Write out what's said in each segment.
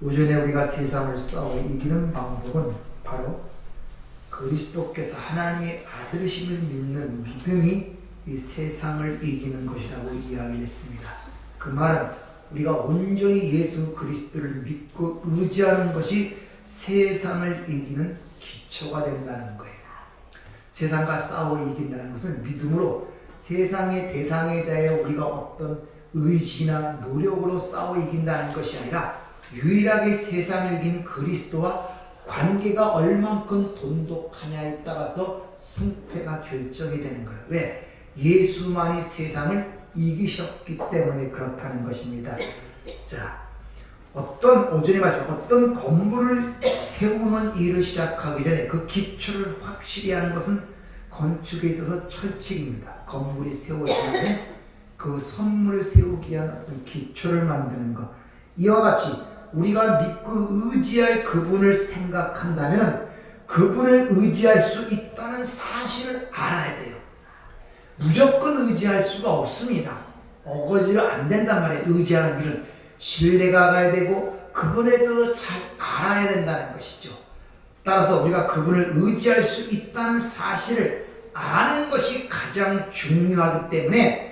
오전에 우리가 세상을 싸워 이기는 방법은 바로 그리스도께서 하나님의 아들이심을 믿는 믿음이 이 세상을 이기는 것이라고 이야기를 했습니다. 그 말은 우리가 온전히 예수 그리스도를 믿고 의지하는 것이 세상을 이기는 기초가 된다는 거예요. 세상과 싸워 이긴다는 것은 믿음으로 세상의 대상에 대해 우리가 어떤 의지나 노력으로 싸워 이긴다는 것이 아니라 유일하게 세상을 이긴 그리스도와 관계가 얼만큼 돈독하냐에 따라서 승패가 결정이 되는 거예요. 왜? 예수만이 세상을 이기셨기 때문에 그렇다는 것입니다. 자, 오전에 말씀 어떤 건물을 세우는 일을 시작하기 전에 그 기초를 확실히 하는 것은 건축에 있어서 철칙입니다. 건물이 세워지면 그 선물을 세우기 위한 어떤 기초를 만드는 것. 이와 같이 우리가 믿고 의지할 그분을 생각한다면 그분을 의지할 수 있다는 사실을 알아야 돼요. 무조건 의지할 수가 없습니다. 어거지로 안 된단 말이에요. 의지하는 일은 신뢰가 가야 되고 그분에 대해서 잘 알아야 된다는 것이죠. 따라서 우리가 그분을 의지할 수 있다는 사실을 아는 것이 가장 중요하기 때문에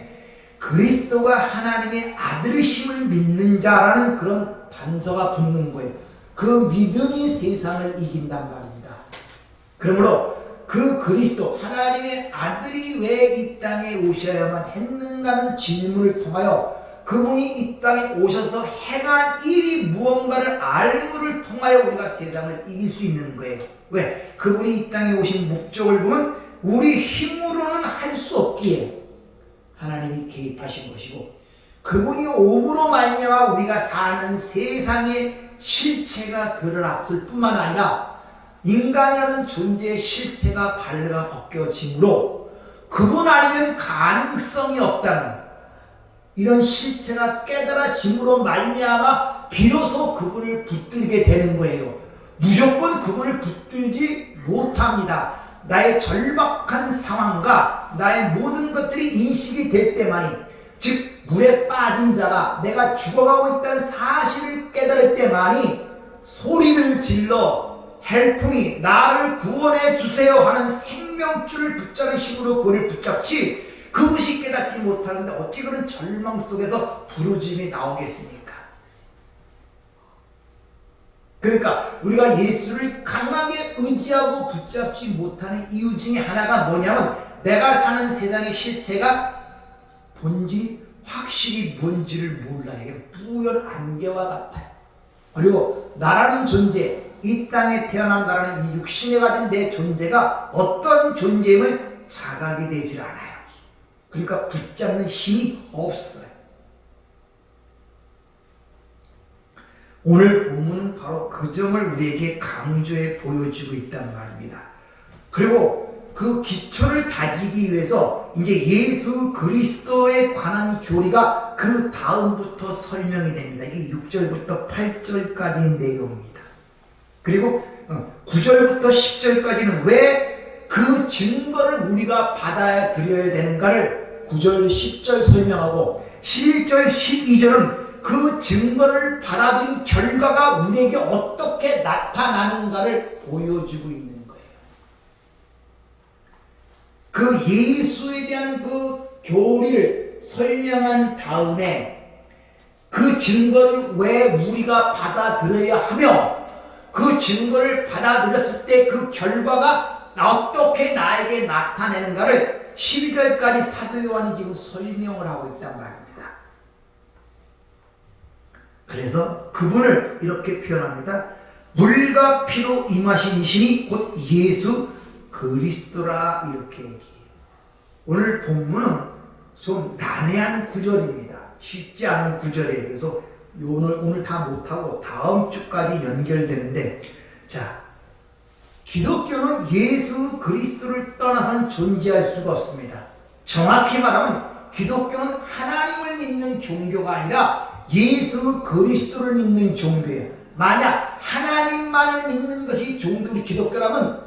그리스도가 하나님의 아들이심을 믿는 자라는 그런 단서가 붙는 거예요. 그 믿음이 세상을 이긴단 말입니다. 그러므로 그 그리스도 하나님의 아들이 왜 이 땅에 오셔야만 했는가는 질문을 통하여 그분이 이 땅에 오셔서 행한 일이 무언가를 알무를 통하여 우리가 세상을 이길 수 있는 거예요. 왜? 그분이 이 땅에 오신 목적을 보면 우리 힘으로는 할 수 없기에 하나님이 개입하신 것이고 그분이 옴으로 말미암아 우리가 사는 세상의 실체가 드러났을 뿐만 아니라 인간이라는 존재의 실체가 발라 벗겨짐으로 그분 아니면 가능성이 없다는 이런 실체가 깨달아짐으로 말미암아 비로소 그분을 붙들게 되는 거예요. 무조건 그분을 붙들지 못합니다. 나의 절박한 상황과 나의 모든 것들이 인식이 될 때만이, 즉 물에 빠진 자가 내가 죽어가고 있다는 사실을 깨달을 때만이 소리를 질러 헬프미 나를 구원해 주세요 하는 생명줄을 붙잡는 식으로 그를 붙잡지 그것이 깨닫지 못하는데 어찌 그런 절망 속에서 부르짖음이 나오겠습니까? 그러니까 우리가 예수를 강하게 의지하고 붙잡지 못하는 이유 중에 하나가 뭐냐면 내가 사는 세상의 실체가 본질이 확실히 뭔지를 몰라요. 이게 뿌연 안개와 같아요. 그리고 나라는 존재, 이 땅에 태어난 나라는 이 육신에 가진 내 존재가 어떤 존재임을 자각이 되질 않아요. 그러니까 붙잡는 힘이 없어요. 오늘 본문은 바로 그 점을 우리에게 강조해 보여주고 있단 말입니다. 그리고 그 기초를 다지기 위해서 이제 예수 그리스도에 관한 교리가 그 다음부터 설명이 됩니다. 이게 6절부터 8절까지의 내용입니다. 그리고 9절부터 10절까지는 왜 그 증거를 우리가 받아야 드려야 되는가를 9절, 10절 설명하고 11절, 12절은 그 증거를 받아들인 결과가 우리에게 어떻게 나타나는가를 보여주고 있는 거예요. 그 예수에 대한 그 교리를 설명한 다음에 그 증거를 왜 우리가 받아들여야 하며 그 증거를 받아들였을 때 그 결과가 어떻게 나에게 나타내는가를 12절까지 사도 요한이 지금 설명을 하고 있단 말입니다. 그래서 그분을 이렇게 표현합니다. 물과 피로 임하신 이신이 곧 예수 그리스도라 이렇게 얘기해요. 오늘 본문은 좀 난해한 구절입니다. 쉽지 않은 구절이에요. 그래서 오늘 다 못하고 다음 주까지 연결되는데, 자, 기독교는 예수 그리스도를 떠나서는 존재할 수가 없습니다. 정확히 말하면 기독교는 하나님을 믿는 종교가 아니라 예수 그리스도를 믿는 종교예요. 만약 하나님만을 믿는 것이 종교의 기독교라면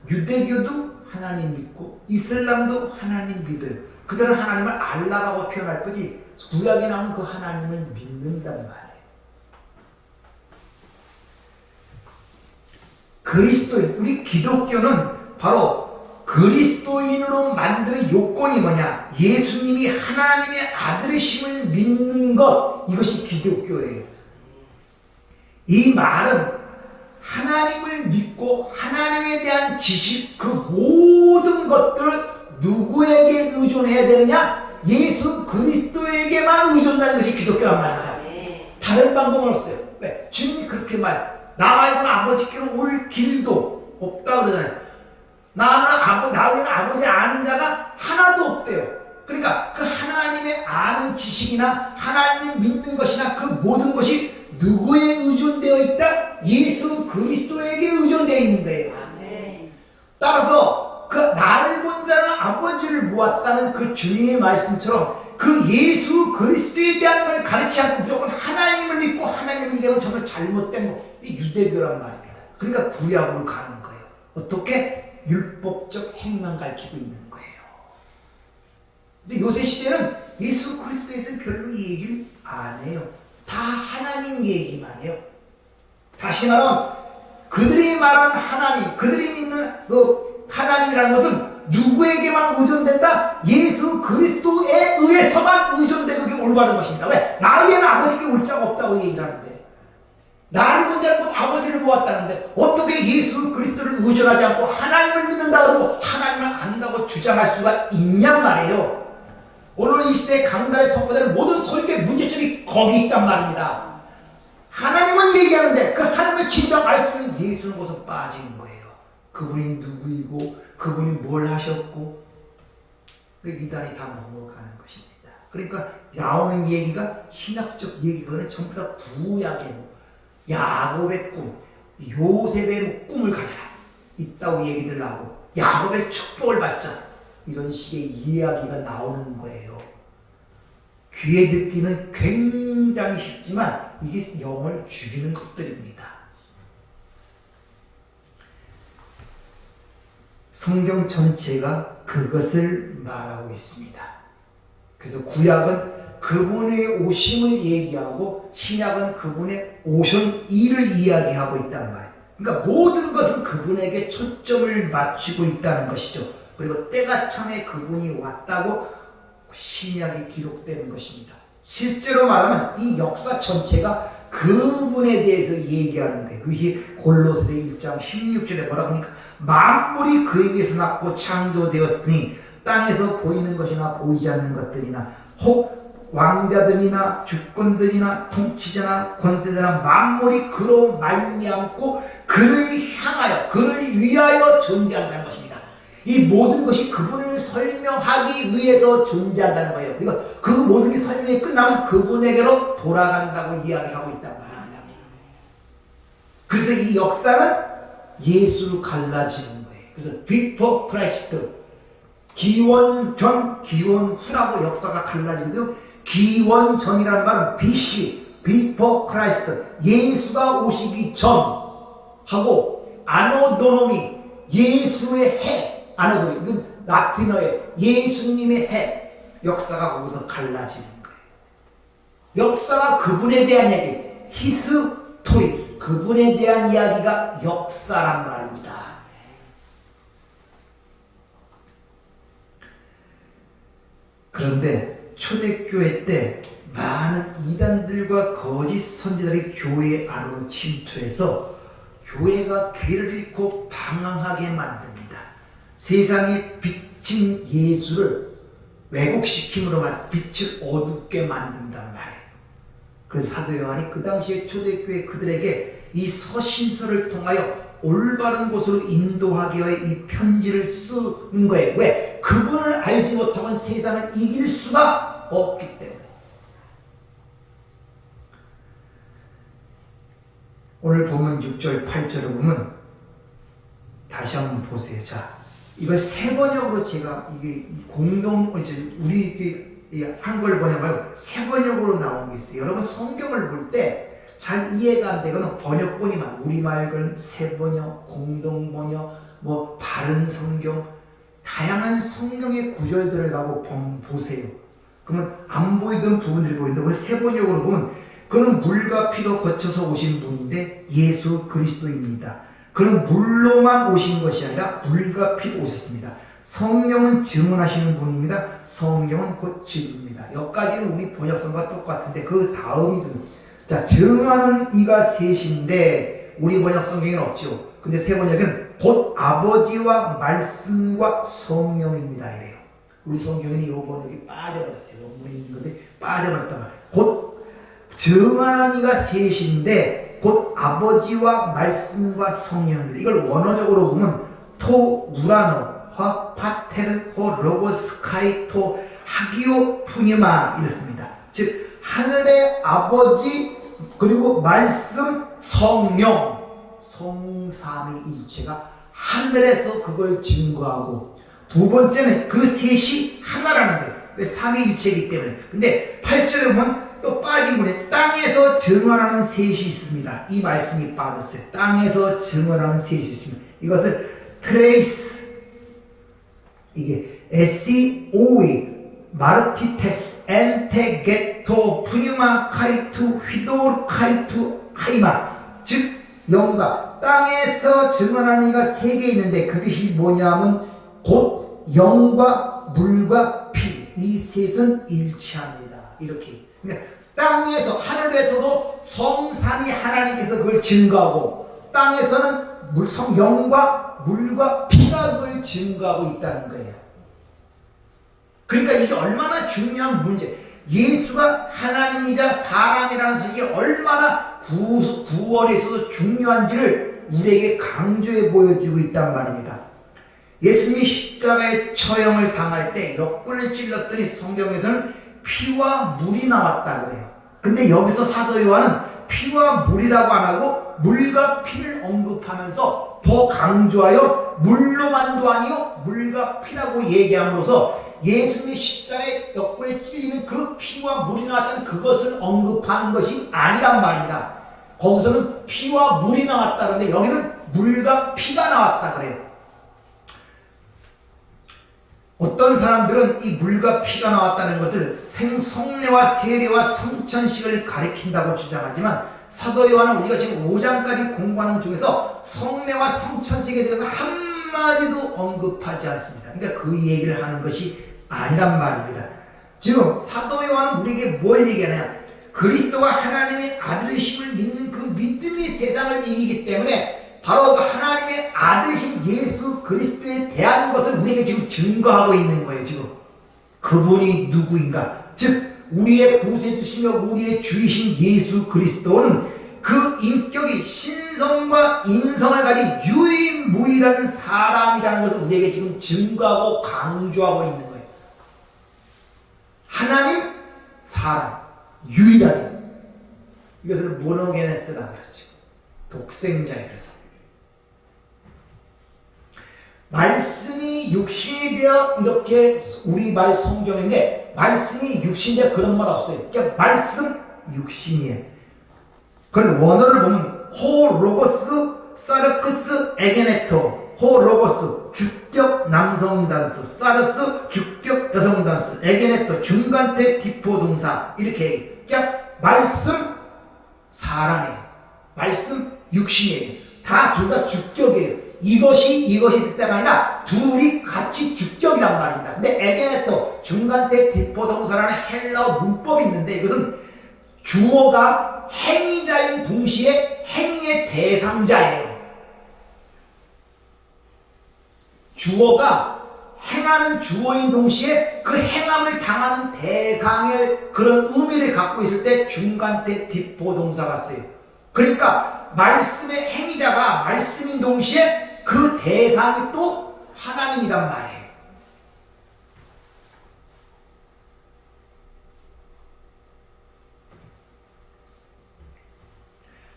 유대교도 하나님 믿고 이슬람도 하나님 믿어요. 그들은 하나님을 알라라고 표현할 거지 구약에 나오는 그 하나님을 믿는단 말이에요. 그리스도인, 우리 기독교는 바로 그리스도인으로 만드는 요건이 뭐냐? 예수님이 하나님의 아들이심을 믿는 것, 이것이 기독교예요. 이 말은 하나님을 믿고 하나님에 대한 지식, 그 모든 것들을 누구에게 의존해야 되느냐? 예수 그리스도에게만 의존하는 것이 기독교란 말입니다. 다른 방법은 없어요. 왜? 주님이 그렇게 나 말고는 아버지께로 올 길도 없다 그러잖아요. 나 외에는 아버지 아는 자가 하나도 없대요. 그러니까 그 하나님의 아는 지식이나 하나님 믿는 것이나 그 모든 것이 누구에 의존되어 있다? 예수 그리스도에게 의존되어 있는 거예요. 따라서 그 나를 본 자는 아버지를 보았다는 그 주님의 말씀처럼 그 예수 그리스도에 대한 걸 가르치지 않고 무조건 하나님을 믿고 하나님을 얘기하면 정말 잘못된 거, 이 유대교란 말입니다. 그러니까 구약으로 가는 거예요. 어떻게? 율법적 행위만 가르치고 있는 거예요. 근데 요새 시대는 예수 그리스도에서 별로 이 얘기를 안 해요. 다 하나님 얘기만 해요. 다시 말하면 그들이 말하는 하나님, 그들이 믿는 그 하나님이라는 것은 누구에게만 의존된다? 예수 그리스도에 의해서만 의존되고 그게 올바른 것입니다. 왜? 나 외에는 아버지께 올 자가 없다고 얘기를 하는데, 나를 본 자는 곧 아버지를 보았다는데 어떻게 예수 그리스도를 의존하지 않고 하나님을 믿는다 그러고 하나님을 안다고 주장할 수가 있냔 말이에요. 오늘 이 시대의 강단에 선포되는 모든 설교의 문제점이 거기 있단 말입니다. 하나님은 얘기하는데 그 하나님을 진정 알 수 있는 예수는 곳에 빠진 거예요. 그분이 누구이고 그분이 뭘 하셨고, 그 이단이 다 넘어가는 것입니다. 그러니까 나오는 얘기가 신학적 얘기보다는 전부 다 구약의 야곱의 꿈, 요셉의 꿈을 가져라 있다고 얘기를 하고 야곱의 축복을 받자 이런 식의 이야기가 나오는 거예요. 귀에 듣기는 굉장히 쉽지만 이게 영을 죽이는 것들입니다. 성경 전체가 그것을 말하고 있습니다. 그래서 구약은 그분의 오심을 얘기하고 신약은 그분의 오신 일을 이야기하고 있단 말이에요. 그러니까 모든 것은 그분에게 초점을 맞추고 있다는 것이죠. 그리고 때가 참에 그분이 왔다고 신약이 기록되는 것입니다. 실제로 말하면 이 역사 전체가 그분에 대해서 얘기하는 거예요. 그것이 골로새서 1장 16절에 뭐라고 하니까 만물이 그에게서 났고 창조되었으니 땅에서 보이는 것이나 보이지 않는 것들이나 혹 왕자들이나 주권들이나 통치자나 권세자나 만물이 그로 말미암고 그를 향하여 그를 위하여 존재한다는 것입니다. 이 모든 것이 그분을 설명하기 위해서 존재한다는 거예요. 그러니까 그 모든 게 설명이 끝나면 그분에게로 돌아간다고 이야기를 하고 있단 말입니다. 그래서 이 역사는 예수로 갈라지는 거예요. 그래서 before Christ, 기원 전, 기원 후라고 역사가 갈라지는데요. 기원 전이라는 말은 BC, before Christ, 예수가 오시기 전 하고 아노도노미, 예수의 해, 아노도노미, 이건 라틴어의 예수님의 해, 역사가 거기서 갈라지는 거예요. 역사가 그분에 대한 이야기, 히스토리, 그분에 대한 이야기가 역사란 말입니다. 그런데 초대교회 때 많은 이단들과 거짓 선지자들이 교회 안으로 침투해서 교회가 길을 잃고 방황하게 만듭니다. 세상에 비친 예수를 왜곡시킴으로만 빛을 어둡게 만든단 말이에요. 그래서 사도 요한이 그 당시에 초대교회 그들에게 이 서신서를 통하여 올바른 곳으로 인도하기 위해 이 편지를 쓰는 거예요. 왜? 그분을 알지 못하면 세상을 이길 수가 없기 때문에. 오늘 본문 6절 8절을 보면 다시 한번 보세요. 자, 이걸 세 번역으로 제가 이게 공동 우리 한글 번역 말고 세 번역으로 나오는 게 있어요. 여러분 성경을 볼 때 잘 이해가 안 되거나 번역본이만 우리말글 세 번역, 공동 번역, 뭐 바른 성경, 다양한 성경의 구절들을 가고 보세요. 그러면 안 보이던 부분들이 보이는데 우리 세 번역으로 보면 그는 물과 피로 거쳐서 오신 분인데 예수 그리스도입니다. 그는 물로만 오신 것이 아니라 물과 피로 오셨습니다. 성령은 증언하시는 분입니다. 성령은 곧 증입니다. 여기까지는 우리 번역성과 똑같은데 그 다음이 자, 증언하는 이가 셋인데 우리 번역 성경에는 없죠. 근데 세 번역은 곧 아버지와 말씀과 성령입니다. 이래요. 우리 성경에는 이 번역이 빠져버렸어요. 원문에 있는 건데 빠져버렸단 말이에요. 곧 증언하는 이가 셋인데 곧 아버지와 말씀과 성령입니다. 이걸 원어적으로 보면 토 우라노 화 파테르 호 로고스 카이토 하기오 푸니마 이렇습니다. 즉 하늘의 아버지 그리고 말씀 성령 성삼위일체가 하늘에서 그걸 증거하고 두 번째는 그 셋이 하나라는 거예요. 왜 삼위일체이기 때문에. 근데 8절에 보면 또 빠진 분에 땅에서 증언하는 셋이 있습니다. 이 말씀이 빠졌어요. 땅에서 증언하는 셋이 있습니다. 이것을 트레이스 이게 SEOE 마르티테스 엔테게토 푸뉴마 카이투 휘도르 카이투 하이마 즉 영과 땅에서 증언하는 이가 세 개 있는데 그것이 뭐냐면 곧 영과 물과 피 이 셋은 일치합니다. 이렇게 그러니까 땅에서 하늘에서도 성삼위 하나님께서 그걸 증거하고 땅에서는 영과 물과 피가 그걸 증거하고 있다는 거예요. 그러니까 이게 얼마나 중요한 문제. 예수가 하나님이자 사람이라는 사실이 얼마나 구원에 있어서 중요한지를 우리에게 강조해 보여주고 있단 말입니다. 예수님이 십자가의 처형을 당할 때 역군을 찔렀더니 성경에서는 피와 물이 나왔다 그래요. 근데 여기서 사도 요한은 피와 물이라고 안 하고 물과 피를 언급하면서 더 강조하여 물로만도 아니요 물과 피라고 얘기함으로써 예수님이 십자가의 역군에 찔리는 그 피와 물이 나왔다는 그것을 언급하는 것이 아니란 말입니다. 거기서는 피와 물이 나왔다는데 여기는 물과 피가 나왔다 그래요. 어떤 사람들은 이 물과 피가 나왔다는 것을 성례와 세례와 성천식을 가리킨다고 주장하지만 사도 요한은 우리가 지금 5장까지 공부하는 중에서 성례와 성천식에 대해서 한마디도 언급하지 않습니다. 그러니까 그 얘기를 하는 것이 아니란 말입니다. 지금 사도 요한은 우리에게 뭘 얘기하냐? 그리스도가 하나님의 아들이심을 믿는 그 믿음이 세상을 이기기 때문에 바로 그 하나님의 아들이신 예수 그리스도에 대한 것을 우리에게 지금 증거하고 있는 거예요. 지금 그분이 누구인가? 즉 우리의 구세주시며 우리의 주이신 예수 그리스도는 그 인격이 신성과 인성을 가진 유일무이한 사람이라는 것을 우리에게 지금 증거하고 강조하고 있는 거예요. 하나님, 사람, 유일하게 이것을 모노게네스라고 그러죠. 독생자의 그래서 말씀이 육신이 되어 이렇게 우리 말 성경인데 말씀이 육신이 그런 말 없어요. 그러니까 말씀 육신이에요. 그걸 원어를 보면 호 로고스 사르크스 에게네토 호 로고스 주격 남성 단수 사르스 주격 여성 단수 에게네토 중간태 디포 동사 이렇게 그러니까 말씀 사람이에요. 말씀 육신이에요. 다 둘 다 주격이에요. 이것이 뜻대가 아니라 둘이 같이 주격이란 말입니다. 근데 에게네토 중간태 디포 동사라는 헬라어 문법이 있는데 이것은 주어가 행위자인 동시에 행위의 대상자예요. 주어가 행하는 주어인 동시에 그 행함을 당하는 대상의 그런 의미를 갖고 있을 때 중간태 디포 동사가 쓰여요. 그러니까 말씀의 행위자가 말씀인 동시에 그 대상이 또 하나님이란 말이에요.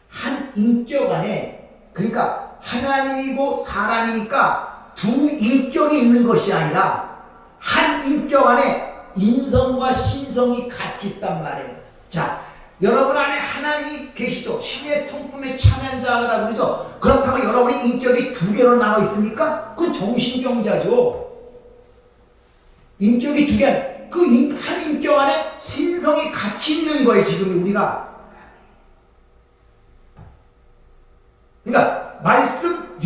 한 인격 안에 그러니까 하나님이고 사람이니까 두 인격이 있는 것이 아니라 한 인격 안에 인성과 신성이 같이 있단 말이에요. 자, 여러분 안에 하나님이 계시죠? 신의 성품에 참여자라고 그러죠? 그렇다고 여러분의 인격이 두 개로 나와 있습니까? 그 정신병자죠. 인격이 두 개, 그 한 인격 안에 신성이 같이 있는 거예요, 지금 우리가. 그러니까 말씀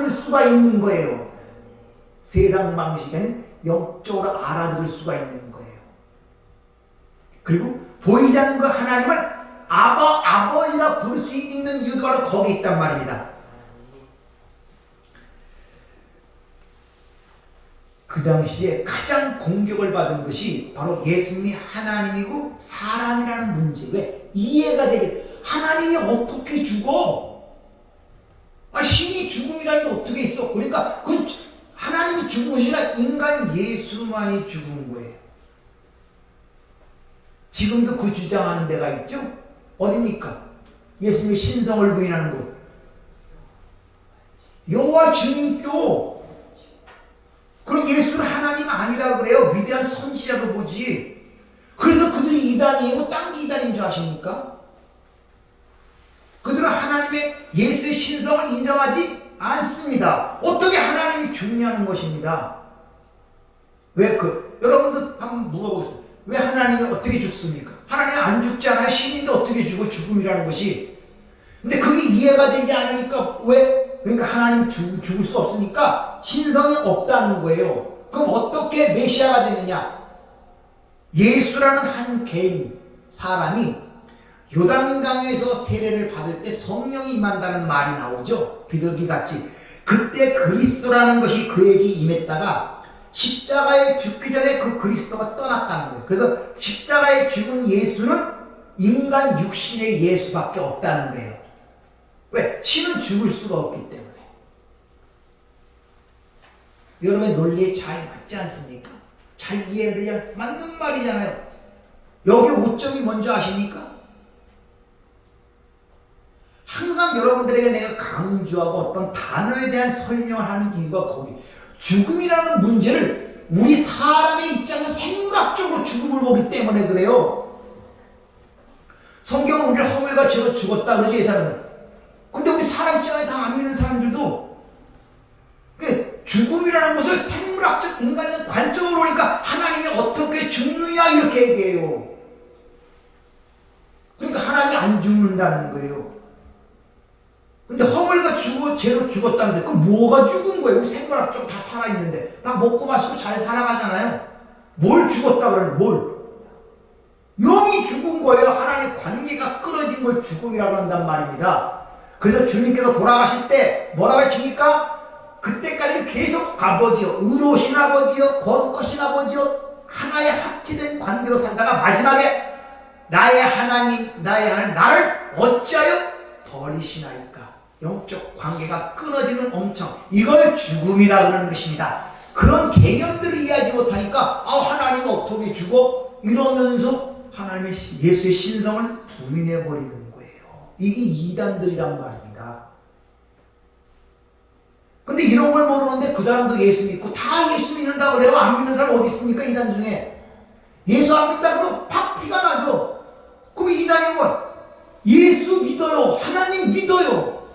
알아들을 수가 있는 거예요. 세상 방식에는 영적으로 알아들을 수가 있는 거예요. 그리고 보이지 않는 그 하나님을 아버지라 부를 수 있는 이유도 바로 거기 있단 말입니다. 그 당시에 가장 공격을 받은 것이 바로 예수님이 하나님이고 사람이라는 문제. 왜? 이해가 되게. 하나님이 어떻게 죽어? 신이 죽음이라는 게 어떻게 있어? 그러니까 그 하나님이 죽은 것이 아니라 인간 예수만이 죽은 거예요. 지금도 그 주장하는 데가 있죠? 어디입니까? 예수님의 신성을 부인하는 곳. 여호와 주님교. 그럼 예수는 하나님 아니라 그래요. 위대한 선지자로 보지. 그래서 그들이 이단이에요. 딴 게 이단인 줄 아십니까? 그들은 하나님의 예수의 신성을 인정하지 않습니다. 어떻게 하나님이 죽냐는 것입니다. 왜 여러분도 한번 물어보겠습니다. 왜 하나님이 어떻게 죽습니까? 하나님이 안 죽잖아요. 신인데 어떻게 죽어? 죽음이라는 것이. 근데 그게 이해가 되지 않으니까 왜? 그러니까 하나님 죽을 수 없으니까 신성이 없다는 거예요. 그럼 어떻게 메시아가 되느냐? 예수라는 한 개인 사람이 요단강에서 세례를 받을 때 성령이 임한다는 말이 나오죠. 비둘기 같이. 그때 그리스도라는 것이 그에게 임했다가 십자가에 죽기 전에 그 그리스도가 떠났다는 거예요. 그래서 십자가에 죽은 예수는 인간 육신의 예수밖에 없다는 거예요. 왜? 신은 죽을 수가 없기 때문에. 여러분의 논리에 잘 맞지 않습니까? 잘 이해가 되지 맞는 말이잖아요. 여기 오점이 뭔지 아십니까? 항상 여러분들에게 내가 강조하고 어떤 단어에 대한 설명을 하는 이유가 거기. 죽음이라는 문제를 우리 사람의 입장에서 생물학적으로 죽음을 보기 때문에 그래요. 성경은 우리를 허물과 죄로 죽었다 그러죠, 이 사람은. 근데 우리 살아있잖아요. 다 안 믿는 사람들도. 죽음이라는 것을 생물학적 인간적 관점으로 보니까 하나님이 어떻게 죽느냐 이렇게 얘기해요. 그러니까 하나님이 안 죽는다는 거예요. 근데 허물과 죄로 죽었다는데 그럼 뭐가 죽은 거예요? 우리 생물학적으로 다 살아있는데 다 먹고 마시고 잘 살아가잖아요. 뭘 죽었다 그러는 뭘? 영이 죽은 거예요. 하나님의 관계가 끊어진 걸 죽음이라고 한단 말입니다. 그래서 주님께서 돌아가실 때 뭐라고 하십니까? 그때까지 계속 아버지요, 의로우신 아버지요, 거룩하신 아버지요, 하나의 합치된 관계로 살다가 마지막에 나의 하나님 나를 어찌하여 버리시나이까? 영적 관계가 끊어지는 엄청, 이걸 죽음이라 그러는 것입니다. 그런 개념들을 이해하지 못하니까 하나님은 어떻게 죽어? 이러면서 하나님의 예수의 신성을 부인해버리는 거예요. 이게 이단들이란 말입니다. 근데 이런 걸 모르는데 그 사람도 예수 믿고 다 예수 믿는다고 그래요. 안 믿는 사람 어디 있습니까? 이단 중에. 예수 안 믿다 그러면 팍 티가 나죠. 그럼 이단인 건 예수 믿어요. 하나님 믿어요.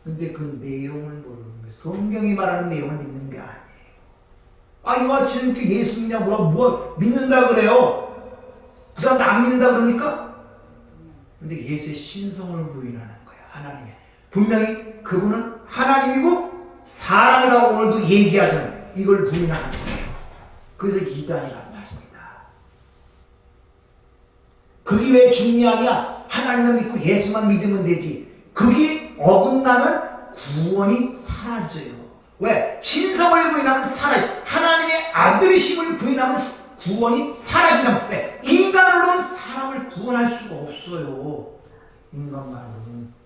근데 그 내용을 모르는 거예요. 성경이 말하는 내용을 믿는 게 아니에요. 이와 주님께 예수 믿냐 뭐 믿는다 그래요. 그 사람도 안 믿는다 그러니까? 근데 예수의 신성을 부인하는 거예요. 하나님의. 분명히 그분은 하나님이고 사람이라고 오늘도 얘기하는 이걸 부인하는 거예요. 그래서 이단이란 말입니다. 그게 왜 중요하냐? 하나님을 믿고 예수만 믿으면 되지. 그게 어긋나면 구원이 사라져요. 왜? 신성을 부인하면 사라져요. 하나님의 아들이심을 부인하면 구원이 사라진다. 왜? 인간으로는 사람을 구원할 수가 없어요. 인간만으로는.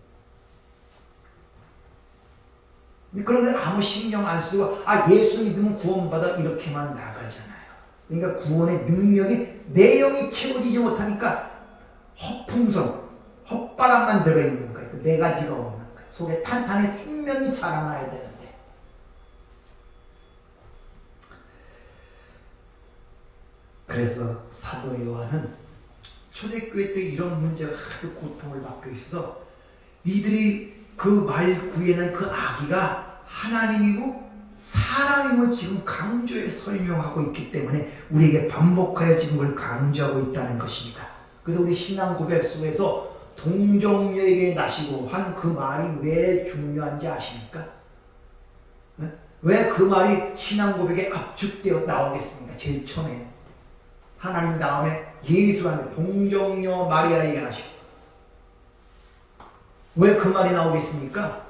그런데 아무 신경 안 쓰고 예수 믿으면 구원받아 이렇게만 나가잖아요. 그러니까 구원의 능력이 내용이 채워지지 못하니까 허풍성, 헛바람만 들어있는 거예요. 네 가지가 없는 거예요. 속에 탄탄의 생명이 자라나야 되는데. 그래서 사도 요한은 초대교회 때 이런 문제가 하도 고통을 받고 있어서 니들이 그 말 구에는 그 아기가 하나님이고 사람임을 지금 강조해 설명하고 있기 때문에 우리에게 반복하여 지금 그걸 강조하고 있다는 것입니다. 그래서 우리 신앙 고백 속에서 동정녀에게 나시고 한 그 말이 왜 중요한지 아십니까? 왜 그 말이 신앙 고백에 압축되어 나오겠습니까? 제일 처음에 하나님 다음에 예수라는 동정녀 마리아에게 하시고 왜 그 말이 나오겠습니까?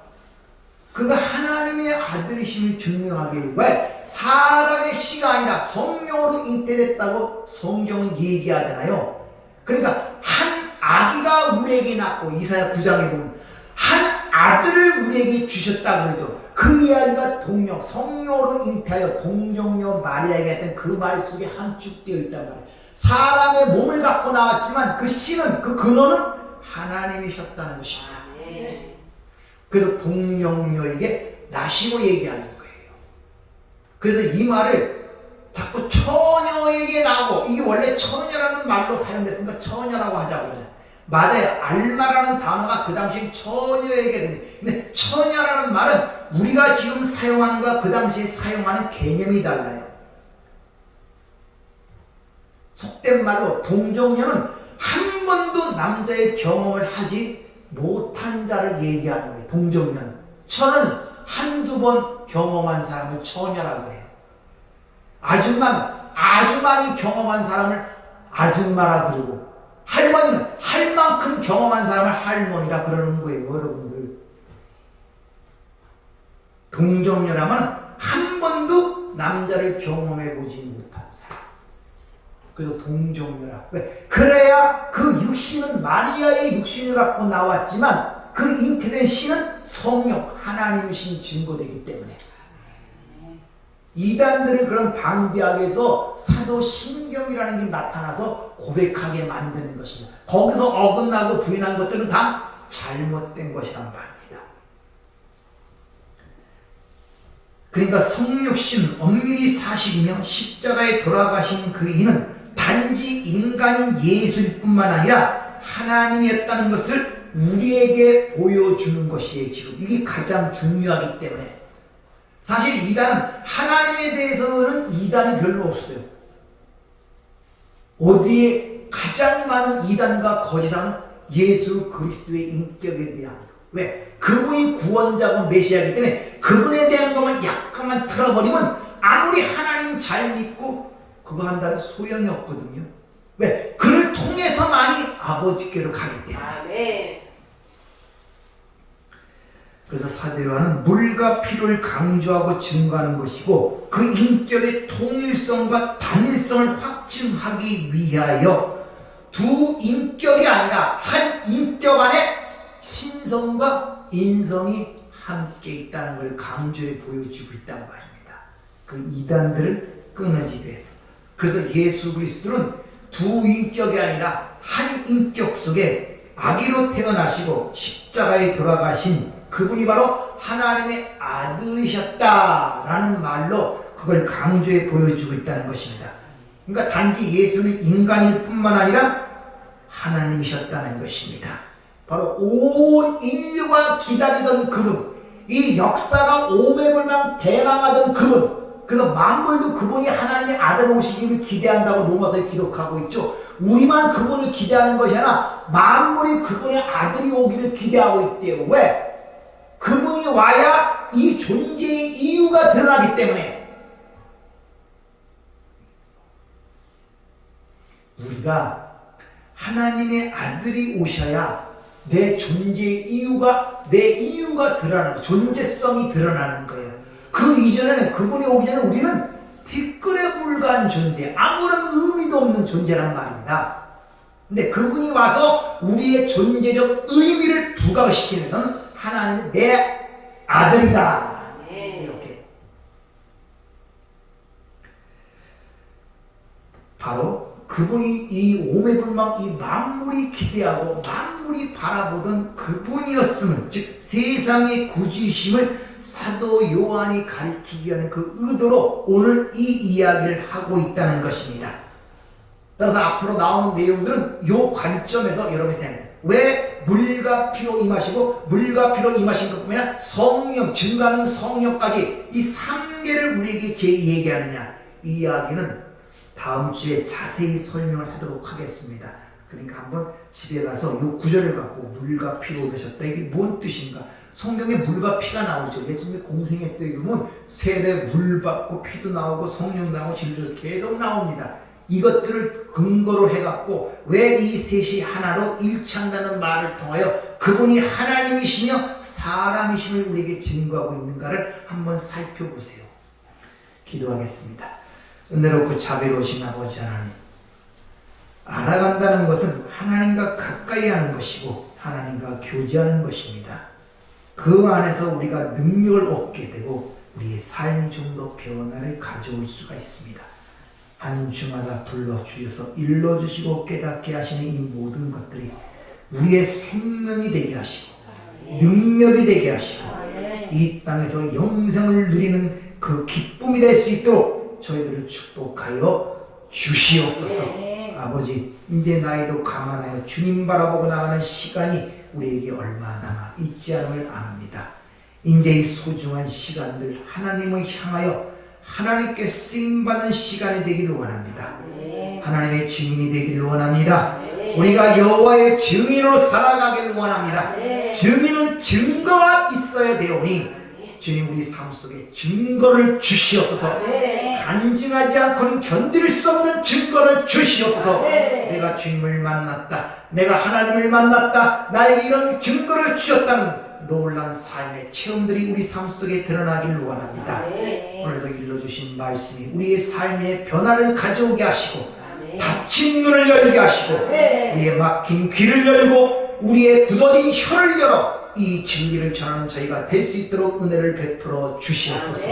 그가 하나님의 아들이심을 증명하기 위해 왜 사람의 씨가 아니라 성령으로 잉태됐다고 성경은 얘기하잖아요. 그러니까 한 아기가 우리에게 낳고 이사야 9장에 보면 한 아들을 우리에게 주셨다고 그러죠. 그 이야기가 성령으로 잉태하여 동정녀 마리아에게 했던 그 말 속에 함축되어 있단 말이에요. 사람의 몸을 갖고 나왔지만 그 씨는 그 근원은 하나님이셨다는 것입니다. 그래서 동정녀에게 나시고 얘기하는 거예요. 그래서 이 말을 자꾸 처녀에게 나오고 이게 원래 처녀라는 말로 사용됐으니까 처녀라고 하자고 그러잖아요. 맞아요. 알마라는 단어가 그 당시에 처녀에게 됩니다. 근데 처녀라는 말은 우리가 지금 사용하는 것과 그 당시에 사용하는 개념이 달라요. 속된 말로 동정녀는 한 번도 남자의 경험을 하지 못한 자를 얘기하는 거예요. 동정녀는. 처는 한두 번 경험한 사람을 처녀라고 해요. 아줌마는 아주 많이 경험한 사람을 아줌마라 그러고 할머니는 할 만큼 경험한 사람을 할머니라 그러는 거예요. 여러분들. 동정녀라면 한 번도 남자를 경험해 보지 못한 사람. 그래서 동정녀라. 왜? 그래야 그 육신은 마리아의 육신을 갖고 나왔지만 그 잉태된 씨는 성령 하나님이신 증거되기 때문에 이단들은 그런 방비하게 해서 사도신경이라는 게 나타나서 고백하게 만드는 것입니다. 거기서 어긋나고 부인한 것들은 다 잘못된 것이란 말입니다. 그러니까 성육신 엄밀히 사실이며 십자가에 돌아가신 그 이는 단지 인간인 예수일 뿐만 아니라 하나님이었다는 것을 우리에게 보여주는 것이에요. 지금 이게 가장 중요하기 때문에 사실 이단은 하나님에 대해서는 이단이 별로 없어요. 어디에 가장 많은 이단과 거짓은 예수 그리스도의 인격에 대한 것. 왜? 그분이 구원자고 메시아이기 때문에 그분에 대한 것만 약간만 틀어버리면 아무리 하나님 잘 믿고 그거 한다는 소용이 없거든요. 왜? 그를 통해서만이 아버지께로 가기 때문에. 아멘. 그래서 사도 요한은 물과 피를 강조하고 증거하는 것이고 그 인격의 통일성과 단일성을 확증하기 위하여 두 인격이 아니라 한 인격 안에 신성과 인성이 함께 있다는 걸 강조해 보여주고 있단 말입니다. 그 이단들을 끊어지기 위해서. 그래서 예수 그리스도는 두 인격이 아니라 한 인격 속에 아기로 태어나시고 십자가에 돌아가신 그분이 바로 하나님의 아들이셨다라는 말로 그걸 강조해 보여주고 있다는 것입니다. 그러니까 단지 예수는 인간일 뿐만 아니라 하나님이셨다는 것입니다. 바로 온 인류가 기다리던 그분, 이 역사가 오매불망 대망하던 그분, 그래서 만물도 그분이 하나님의 아들 오시기를 기대한다고 로마서에 기록하고 있죠. 우리만 그분을 기대하는 것이 아니라 만물이 그분의 아들이 오기를 기대하고 있대요. 왜? 그분이 와야 이 존재의 이유가 드러나기 때문에 우리가 하나님의 아들이 오셔야 내 존재의 이유가 내 이유가 드러나는 존재성이 드러나는 거예요. 그 이전에는 그분이 오기 전에 우리는 티끌에 불과한 존재, 아무런 의미도 없는 존재란 말입니다. 근데 그분이 와서 우리의 존재적 의미를 부각시키는 하나님은 내 아들이다. 이렇게. 바로 그분이 이 오매불망 이 만물이 기대하고 만물이 바라보던 그분이었음을, 즉 세상의 구주이심을 사도 요한이 가리키기 위한 그 의도로 오늘 이 이야기를 하고 있다는 것입니다. 따라서 앞으로 나오는 내용들은 이 관점에서 여러분이 생각해요. 왜 물과 피로 임하시고 물과 피로 임하신 것뿐만 아니라 성령, 증거하는 성령까지 이 3개를 우리에게 얘기하느냐. 이 이야기는 다음 주에 자세히 설명을 하도록 하겠습니다. 그러니까 한번 집에 가서 이 구절을 갖고 물과 피로 오셨다. 이게 뭔 뜻인가? 성경에 물과 피가 나오죠. 예수님이 공생애 때 보면 세례 물 받고 피도 나오고 성령 나오고 진리도 계속 나옵니다. 이것들을 근거로 해갖고 왜 이 셋이 하나로 일치한다는 말을 통하여 그분이 하나님이시며 사람이심을 우리에게 증거하고 있는가를 한번 살펴보세요. 기도하겠습니다. 은혜롭고 자비로우신 아버지 하나님, 알아간다는 것은 하나님과 가까이 하는 것이고 하나님과 교제하는 것입니다. 그 안에서 우리가 능력을 얻게 되고 우리의 삶이 좀 더 변화를 가져올 수가 있습니다. 한 주마다 불러주셔서 일러주시고 깨닫게 하시는 이 모든 것들이 우리의 생명이 되게 하시고 능력이 되게 하시고 이 땅에서 영생을 누리는 그 기쁨이 될 수 있도록 저희들을 축복하여 주시옵소서. 아버지, 이제 나이도 감안하여 주님 바라보고 나가는 시간이 우리에게 얼마 남아 있지 않음을 압니다. 이제 이 소중한 시간들 하나님을 향하여 하나님께 쓰임받는 시간이 되기를 원합니다. 하나님의 증인이 되기를 원합니다. 우리가 여호와의 증인으로 살아가기를 원합니다. 증인은 증거가 있어야 되오니 주님 우리 삶 속에 증거를 주시옵소서. 간증하지 않고는 견딜 수 없는 증거를 주시옵소서. 내가 주님을 만났다, 내가 하나님을 만났다, 나에게 이런 증거를 주셨다는 놀란 삶의 체험들이 우리 삶 속에 드러나길 원합니다. 오늘도 일러주신 말씀이 우리의 삶의 변화를 가져오게 하시고 닫힌 눈을 열게 하시고 우리의 막힌 귀를 열고 우리의 굳어진 혀를 열어 이 진리를 전하는 저희가 될 수 있도록 은혜를 베풀어 주시옵소서.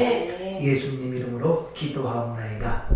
예수님 이름으로 기도하옵나이다.